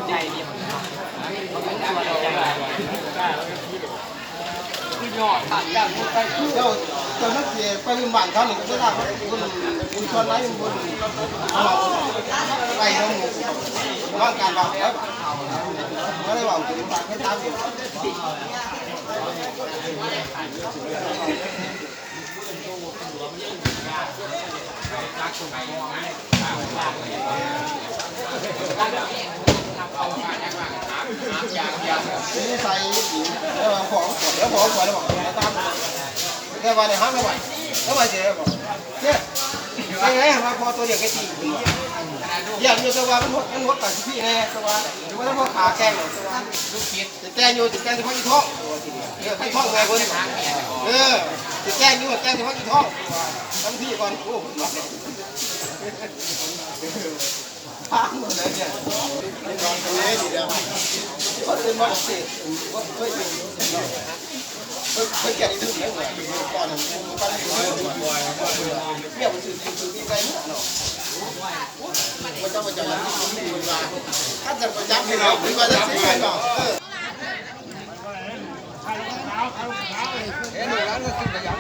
ใจดียอดตัดกันไปเดี๋ยวตอนนั้นไปยืมบ้านเขาหนึ่งก็ได้คุณชวนไว้บนไปตรงร่างการวางแล้วก็ได้วางถึงบ้านให้ตามอยู่นี่ใส่แล้วของแล้วของขวดแล้วบอกตามแค่วันไหนห้ามไม่ไหวแล้วไปเจอบอกเนี่ยยังไงมาพอตัวเด็กแค่ตีอย่างอยู่ตัวมันหดกับพี่แน่ตัวหรือว่าถ้าพอขาแกงเนี่ยตัวลูกคิดจะแกงอยู่จะแกงจะพักอีท้องเนี่ยพักท้องไงคนจะแกงอยู่แกงจะพักอีท้องทั้งพี่ก่อนโอ้พาหมดเลยเนี่ยดีแล้วเขาเป็นวัดเศษว่าเคยเป็นเคยแก่ที่สุดแล้วเนี่ยก่อนก่อนเที่ยวมันคือที่ใกล้เนาะมันจะมาจากที่เวลาถ้าจะประจับให้เราคือว่าจะซื้อไปก่อนเห็นหนูร้านก็กินกระยัง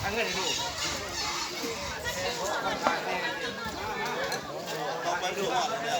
อันเงินดูต้องไปดูก่อนเดี๋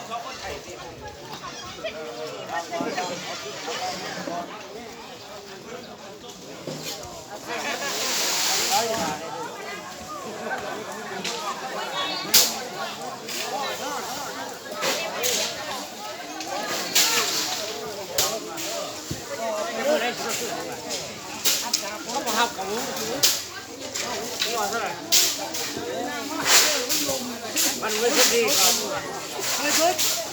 มันไม่ดีครับ